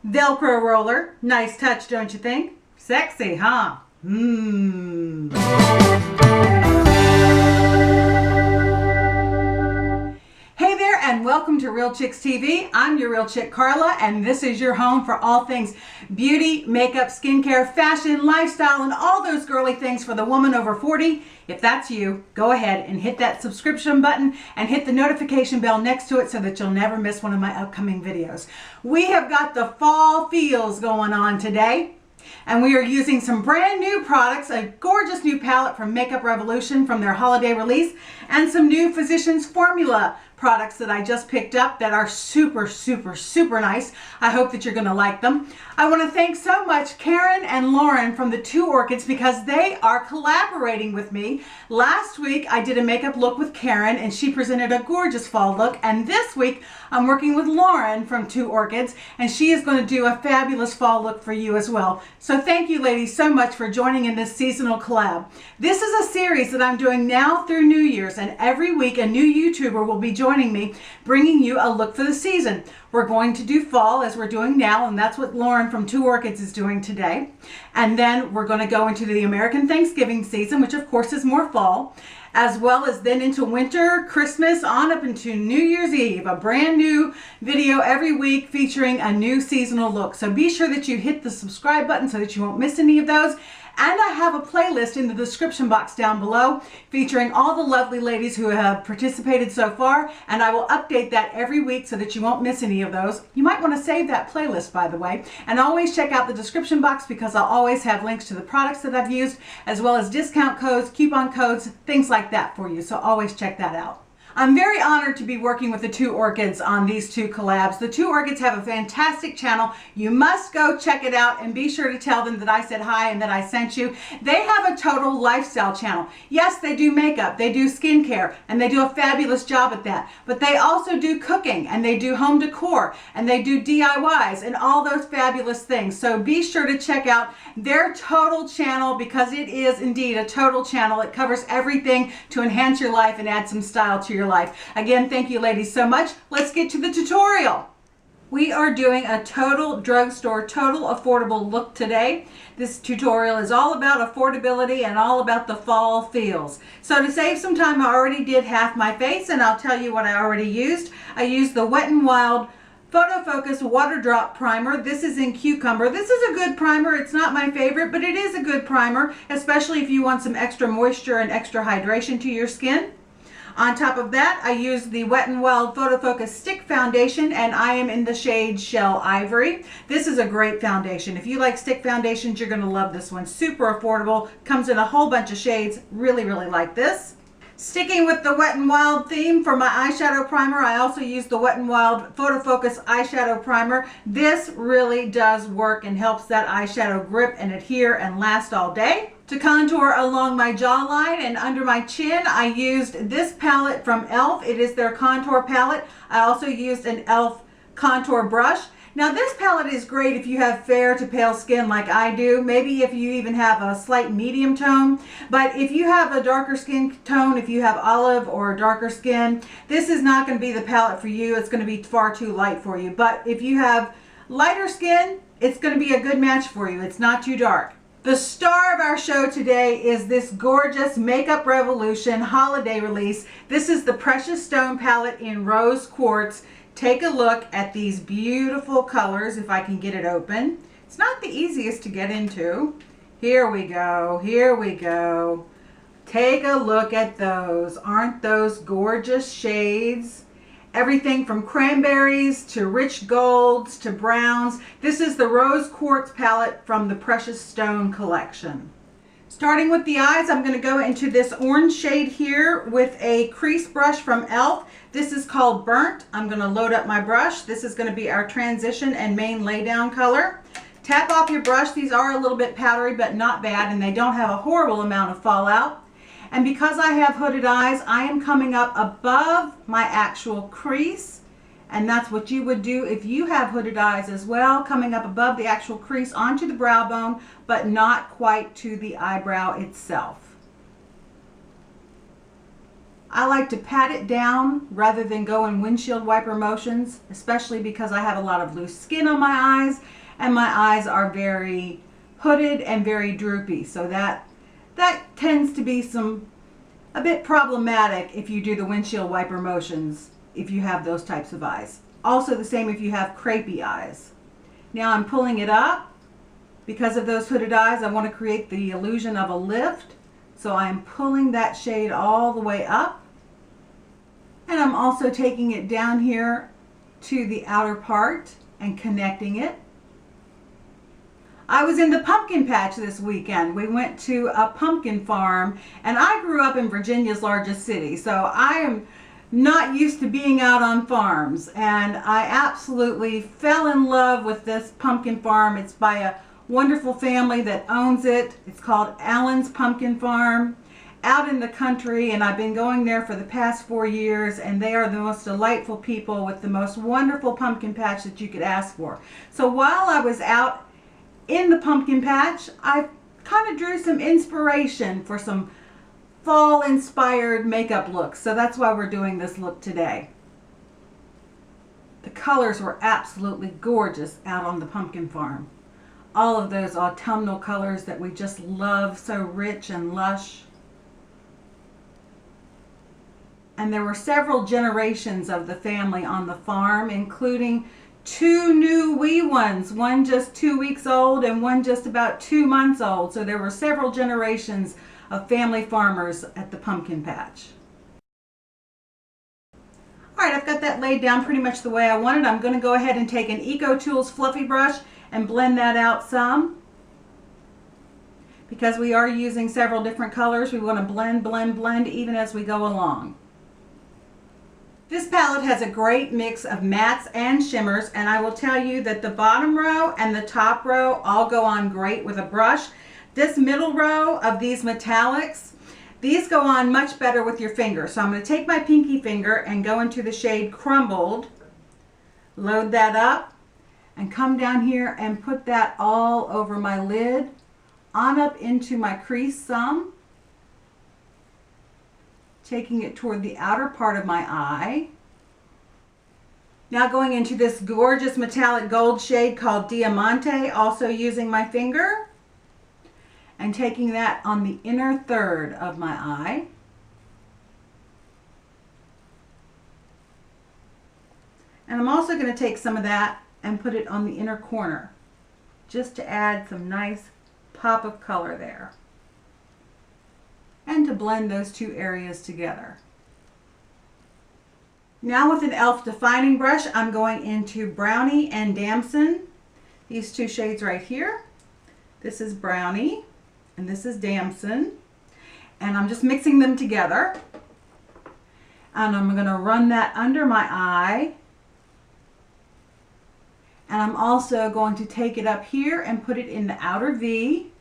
Velcro roller. Nice touch, don't you think? Sexy, huh? Hey there, and welcome to Real Chicks TV. I'm your Real Chick Carla, and this is your home for all things beauty, makeup, skincare, fashion, lifestyle, and all those girly things for the woman over 40. If that's you, go ahead and hit that subscription button and hit the notification bell next to it so that you'll never miss one of my upcoming videos. We have got the fall feels going on today. And we are using some brand new products, a gorgeous new palette from Makeup Revolution from their holiday release, and some new Physicians Formula products that I just picked up that are super nice. I hope that you're going to like them. I want to thank so much Karen and Lauren from the Two Orchids because they are collaborating with me. Last week I did a makeup look with Karen and she presented a gorgeous fall look, and this week I'm working with Lauren from Two Orchids and she is going to do a fabulous fall look for you as well. So thank you ladies so much for joining in this seasonal collab. This is a series that I'm doing now through New Year's, and every week a new YouTuber will be joining me, bringing you a look for the season. We're going to do fall as we're doing now, and that's what Lauren from Two Orchids is doing today. And then we're going to go into the American Thanksgiving season, which of course is more fall, as well as then into winter, Christmas, on up into New Year's Eve. A brand new video every week featuring a new seasonal look. So be sure that you hit the subscribe button so that you won't miss any of those. And I have a playlist in the description box down below featuring all the lovely ladies who have participated so far, and I will update that every week so that you won't miss any of those. You might want to save that playlist, by the way, and always check out the description box because I'll always have links to the products that I've used, as well as discount codes, coupon codes, things like that for you, so always check that out. I'm very honored to be working with the Two Orchids on these two collabs. The Two Orchids have a fantastic channel. You must go check it out and be sure to tell them that I said hi and that I sent you. They have a total lifestyle channel. Yes, they do makeup, they do skincare, and they do a fabulous job at that. But they also do cooking, and they do home decor, and they do DIYs, and all those fabulous things. So be sure to check out their total channel because it is indeed a total channel. It covers everything to enhance your life and add some style to your life. Again, thank you ladies so much. Let's get to the tutorial. We are doing a total drugstore, total affordable look today. This tutorial is all about affordability and all about the fall feels. So to save some time, I already did half my face, and I'll tell you what I already used. I used the Wet n Wild Photo Focus Water Drop Primer. This is in Cucumber. This is a good primer. It's not my favorite, but it is a good primer, especially if you want some extra moisture and extra hydration to your skin. On top of that, I used the Wet n Wild Photo Focus Stick Foundation, and I am in the shade Shell Ivory. This is a great foundation. If you like stick foundations, you're going to love this one. Super affordable. Comes in a whole bunch of shades. Really like this. Sticking with the Wet n Wild theme for my eyeshadow primer, I also used the Wet n Wild Photo Focus Eyeshadow Primer. This really does work and helps that eyeshadow grip and adhere and last all day. To contour along my jawline and under my chin, I used this palette from e.l.f. It is their contour palette. I also used an e.l.f. contour brush. Now this palette is great if you have fair to pale skin like I do, maybe if you even have a slight medium tone, but if you have a darker skin tone, if you have olive or darker skin, this is not going to be the palette for you. It's going to be far too light for you. But if you have lighter skin, it's going to be a good match for you. It's not too dark. The star of our show today is this gorgeous Makeup Revolution holiday release. This is the Precious Stone palette in Rose Quartz. Take a look at these beautiful colors if I can get it open. It's not the easiest to get into. Here we go. Here we go. Take a look at those. Aren't those gorgeous shades? Everything from cranberries to rich golds to browns. This is the Rose Quartz palette from the Precious Stone collection. Starting with the eyes, I'm going to go into this orange shade here with a crease brush from e.l.f. This is called Burnt. I'm going to load up my brush. This is going to be our transition and main laydown color. Tap off your brush. These are a little bit powdery, but not bad, and they don't have a horrible amount of fallout. And because I have hooded eyes, I am coming up above my actual crease. And that's what you would do if you have hooded eyes as well, coming up above the actual crease onto the brow bone, but not quite to the eyebrow itself. I like to pat it down rather than go in windshield wiper motions, especially because I have a lot of loose skin on my eyes and my eyes are very hooded and very droopy. So that tends to be a bit problematic if you do the windshield wiper motions, if you have those types of eyes. Also the same if you have crepey eyes. Now I'm pulling it up. Because of those hooded eyes, I want to create the illusion of a lift. So I'm pulling that shade all the way up. And I'm also taking it down here to the outer part and connecting it. I was in the pumpkin patch this weekend. We went to a pumpkin farm, and I grew up in Virginia's largest city, so I am not used to being out on farms, and I absolutely fell in love with this pumpkin farm. It's by a wonderful family that owns it. It's called Allen's Pumpkin Farm, out in the country, and I've been going there for the past 4 years, and they are the most delightful people with the most wonderful pumpkin patch that you could ask for. So while I was out in the pumpkin patch, I kind of drew some inspiration for some fall inspired makeup looks. So that's why we're doing this look today. The colors were absolutely gorgeous out on the pumpkin farm. All of those autumnal colors that we just love, so rich and lush. And there were several generations of the family on the farm, including 2 new wee ones, one just 2 weeks old and one just about 2 months old. So there were several generations of family farmers at the pumpkin patch. All right, I've got that laid down pretty much the way I want it. I'm going to go ahead and take an Eco Tools fluffy brush and blend that out some. Because we are using several different colors, we want to blend even as we go along. This palette has a great mix of mattes and shimmers, and I will tell you that the bottom row and the top row all go on great with a brush. This middle row of these metallics, these go on much better with your finger. So I'm going to take my pinky finger and go into the shade Crumbled, load that up, and come down here and put that all over my lid, on up into my crease some, taking it toward the outer part of my eye. Now going into this gorgeous metallic gold shade called Diamante, also using my finger, and taking that on the inner third of my eye. And I'm also going to take some of that and put it on the inner corner, just to add some nice pop of color there, and to blend those two areas together. Now with an e.l.f. defining brush, I'm going into Brownie and Damson. These two shades right here. This is Brownie and this is Damson. And I'm just mixing them together. And I'm going to run that under my eye. And I'm also going to take it up here and put it in the outer V.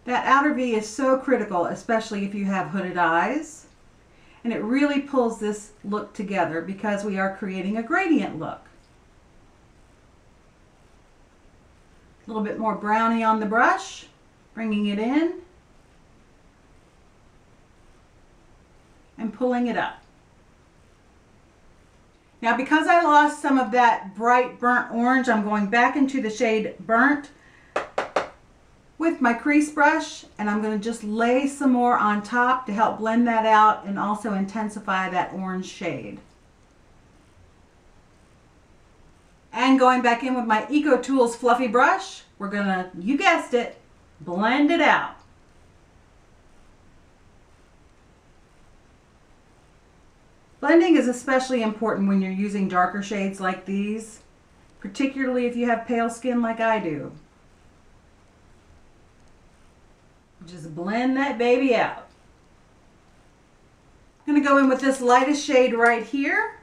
That outer V is so critical, especially if you have hooded eyes. And it really pulls this look together because we are creating a gradient look. A little bit more brownie on the brush, bringing it in and pulling it up. Now because I lost some of that bright burnt orange, I'm going back into the shade Burnt with my crease brush, and I'm going to just lay some more on top to help blend that out and also intensify that orange shade. And going back in with my Eco Tools fluffy brush, we're going to, you guessed it, blend it out. Blending is especially important when you're using darker shades like these, particularly if you have pale skin like I do. Just blend that baby out. I'm going to go in with this lightest shade right here,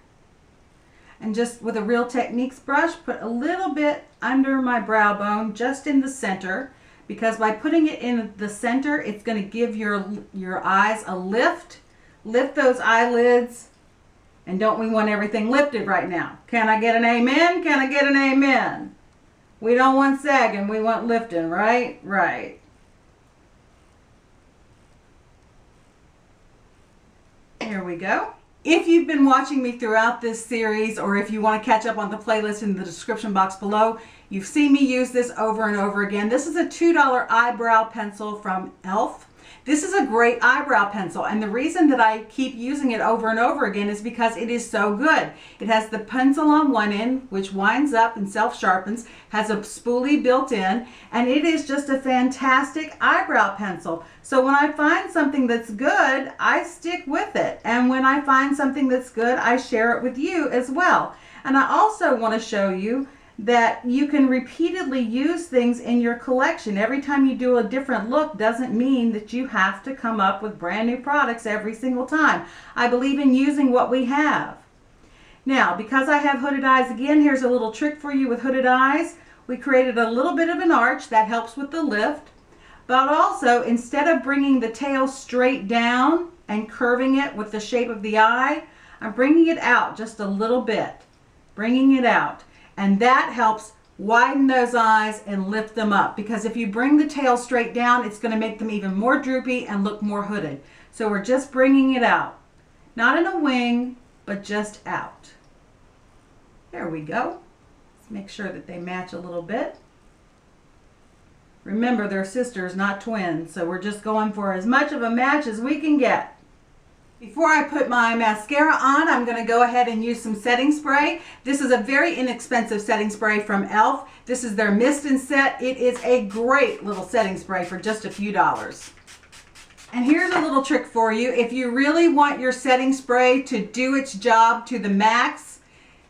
and just with a Real Techniques brush, put a little bit under my brow bone, just in the center, because by putting it in the center, it's going to give your eyes a lift. Lift those eyelids, and don't we want everything lifted right now? Can I get an amen? Can I get an amen? We don't want sagging, we want lifting, right? Right. Here we go. If you've been watching me throughout this series, or if you want to catch up on the playlist in the description box below, you've seen me use this over and over again. This is a $2 eyebrow pencil from e.l.f. This is a great eyebrow pencil, and the reason that I keep using it over and over again is because it is so good. It has the pencil on one end, which winds up and self-sharpens, has a spoolie built in, and it is just a fantastic eyebrow pencil. So when I find something that's good, I stick with it. And when I find something that's good, I share it with you as well. And I also want to show you that you can repeatedly use things in your collection. Every time you do a different look doesn't mean that you have to come up with brand new products every single time. I believe in using what we have. Now, because I have hooded eyes again, here's a little trick for you with hooded eyes. We created a little bit of an arch that helps with the lift, but also instead of bringing the tail straight down and curving it with the shape of the eye, I'm bringing it out just a little bit, bringing it out. And that helps widen those eyes and lift them up, because if you bring the tail straight down, it's going to make them even more droopy and look more hooded. So we're just bringing it out. Not in a wing, but just out. There we go. Let's make sure that they match a little bit. Remember, they're sisters, not twins, so we're just going for as much of a match as we can get. Before I put my mascara on, I'm going to go ahead and use some setting spray. This is a very inexpensive setting spray from e.l.f. This is their Mist and Set. It is a great little setting spray for just a few dollars. And here's a little trick for you. If you really want your setting spray to do its job to the max,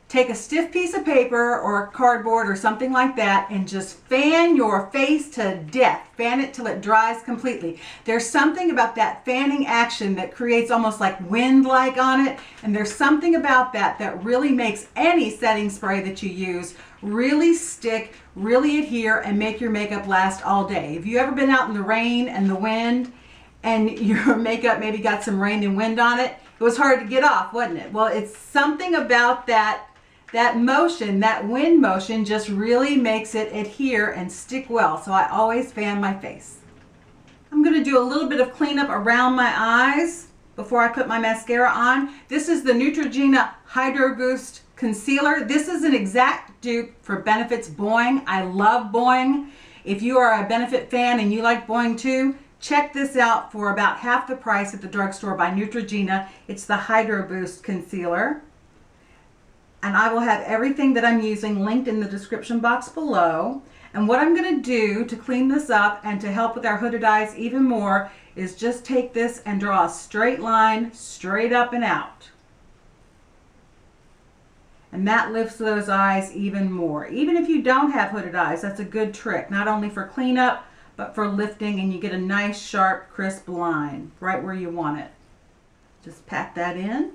take a stiff piece of paper or cardboard or something like that and just fan your face to death. Fan it till it dries completely. There's something about that fanning action that creates almost like wind-like on it, and there's something about that that really makes any setting spray that you use really stick, really adhere, and make your makeup last all day. Have you ever been out in the rain and the wind and your makeup maybe got some rain and wind on it? It was hard to get off, wasn't it? Well, it's something about that motion, that wind motion, just really makes it adhere and stick well. So I always fan my face. I'm going to do a little bit of cleanup around my eyes before I put my mascara on. This is the Neutrogena Hydro Boost Concealer. This is an exact dupe for Benefit's Boing. I love Boing. If you are a Benefit fan and you like Boing too, check this out for about half the price at the drugstore by Neutrogena. It's the Hydro Boost Concealer. And I will have everything that I'm using linked in the description box below. And what I'm going to do to clean this up and to help with our hooded eyes even more is just take this and draw a straight line straight up and out. And that lifts those eyes even more. Even if you don't have hooded eyes, that's a good trick. Not only for cleanup, but for lifting, and you get a nice, sharp, crisp line right where you want it. Just pat that in.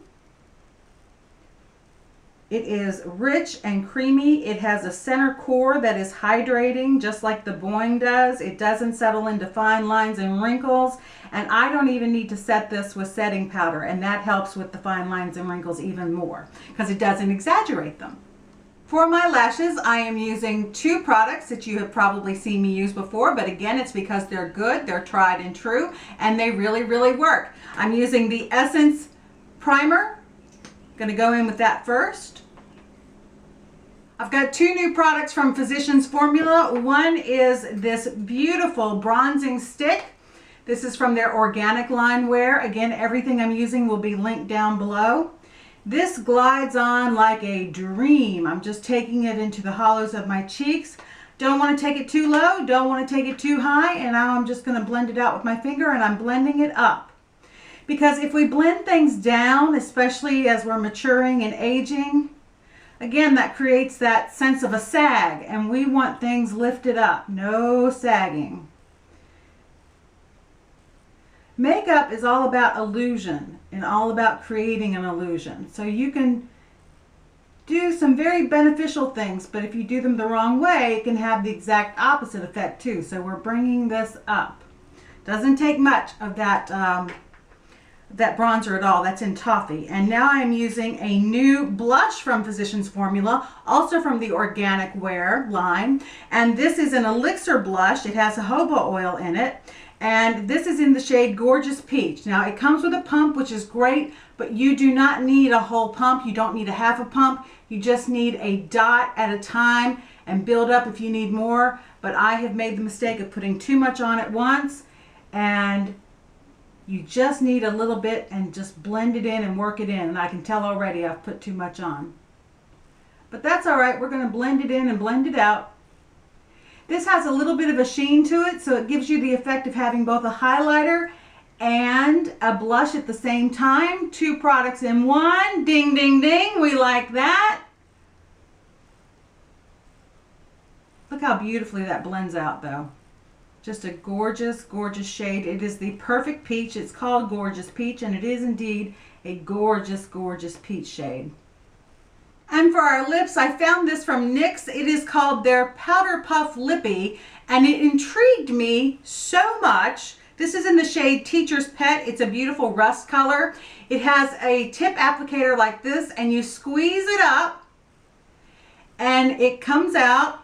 It is rich and creamy. It has a center core that is hydrating, just like the Boing does. It doesn't settle into fine lines and wrinkles. And I don't even need to set this with setting powder, and that helps with the fine lines and wrinkles even more because it doesn't exaggerate them. For my lashes, I am using two products that you have probably seen me use before, but again, it's because they're good, they're tried and true, and they really, really work. I'm using the Essence Primer. Going to go in with that first. I've got two new products from Physicians Formula. One is this beautiful bronzing stick. This is from their organic line wear. Again, everything I'm using will be linked down below. This glides on like a dream. I'm just taking it into the hollows of my cheeks. Don't want to take it too low, don't want to take it too high, and now I'm just going to blend it out with my finger, and I'm blending it up. Because if we blend things down, especially as we're maturing and aging, again, that creates that sense of a sag, and we want things lifted up, no sagging. Makeup is all about illusion and all about creating an illusion. So you can do some very beneficial things, but if you do them the wrong way, it can have the exact opposite effect too. So we're bringing this up. Doesn't take much of that bronzer at all. That's in Toffee. And now I'm using a new blush from Physicians Formula, also from the Organic Wear line. And this is an elixir blush. It has a jojoba oil in it. And this is in the shade Gorgeous Peach. Now it comes with a pump, which is great, but you do not need a whole pump. You don't need a half a pump. You just need a dot at a time and build up if you need more. But I have made the mistake of putting too much on at once, and you just need a little bit and just blend it in and work it in. And I can tell already I've put too much on. But that's all right. We're going to blend it in and blend it out. This has a little bit of a sheen to it, so it gives you the effect of having both a highlighter and a blush at the same time. 2 products in one. Ding, ding, ding. We like that. Look how beautifully that blends out, though. Just a gorgeous, gorgeous shade. It is the perfect peach. It's called Gorgeous Peach, and it is indeed a gorgeous, gorgeous peach shade. And for our lips, I found this from NYX. It is called their Powder Puff Lippy, and it intrigued me so much. This is in the shade Teacher's Pet. It's a beautiful rust color. It has a tip applicator like this, and you squeeze it up, and it comes out,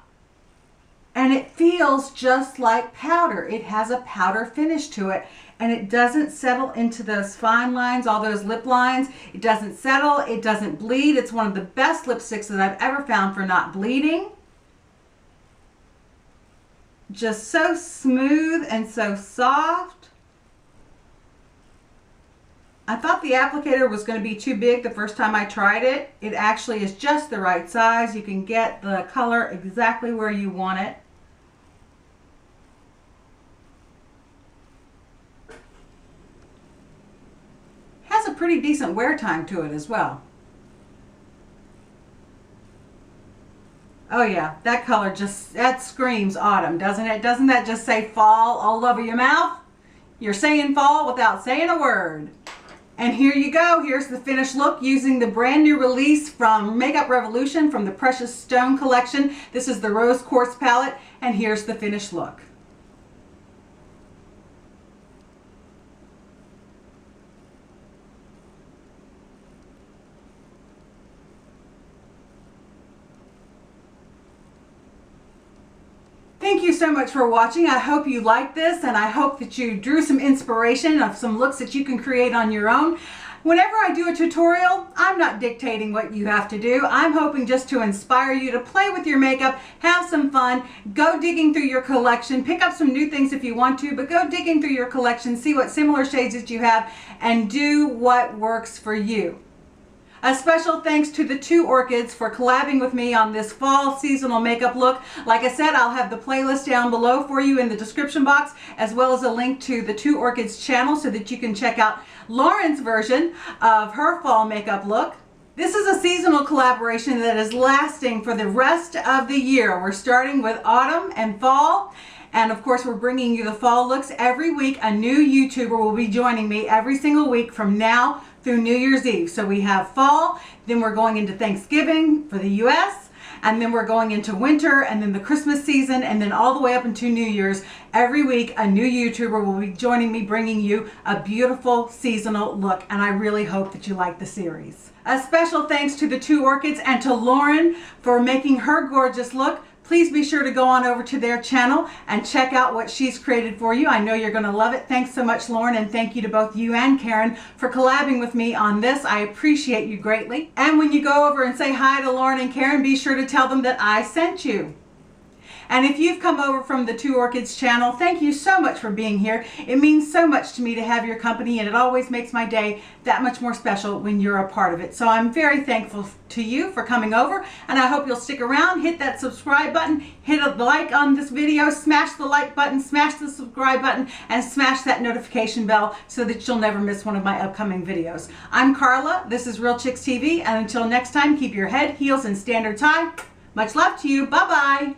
and it feels just like powder. It has a powder finish to it, and it doesn't settle into those fine lines, all those lip lines. It doesn't settle, it doesn't bleed. It's one of the best lipsticks that I've ever found for not bleeding. Just so smooth and so soft. I thought the applicator was going to be too big the first time I tried it. It actually is just the right size. You can get the color exactly where you want it. Has a pretty decent wear time to it as well. Oh yeah, that color that screams autumn, doesn't it? Doesn't that just say fall all over your mouth? You're saying fall without saying a word. And here you go. Here's the finished look using the brand new release from Makeup Revolution from the Precious Stone collection. This is the Rose Quartz palette, and here's the finished look. Thank you so much for watching. I hope you liked this, and I hope that you drew some inspiration of some looks that you can create on your own. Whenever I do a tutorial, I'm not dictating what you have to do. I'm hoping just to inspire you to play with your makeup, have some fun, go digging through your collection, pick up some new things if you want to, but go digging through your collection, see what similar shades that you have, and do what works for you. A special thanks to the Two Orchids for collabing with me on this fall seasonal makeup look. Like I said, I'll have the playlist down below for you in the description box, as well as a link to the Two Orchids channel so that you can check out Lauren's version of her fall makeup look. This is a seasonal collaboration that is lasting for the rest of the year. We're starting with autumn and fall. And of course, we're bringing you the fall looks every week. A new YouTuber will be joining me every single week from now through New Year's Eve. So we have fall, then we're going into Thanksgiving for the US, and then we're going into winter, and then the Christmas season, and then all the way up into New Year's. Every week, a new YouTuber will be joining me, bringing you a beautiful seasonal look, and I really hope that you like the series. A special thanks to the Two Orchids and to Lauren for making her gorgeous look. Please be sure to go on over to their channel and check out what she's created for you. I know you're going to love it. Thanks so much, Lauren, and thank you to both you and Karen for collabing with me on this. I appreciate you greatly. And when you go over and say hi to Lauren and Karen, be sure to tell them that I sent you. And if you've come over from the Two Orchids channel, thank you so much for being here. It means so much to me to have your company, and it always makes my day that much more special when you're a part of it. So I'm very thankful to you for coming over, and I hope you'll stick around, hit that subscribe button, hit a like on this video, smash the like button, smash the subscribe button, and smash that notification bell so that you'll never miss one of my upcoming videos. I'm Carla, this is Real Chicks TV, and until next time, keep your head, heels, and standards high. Much love to you. Bye-bye.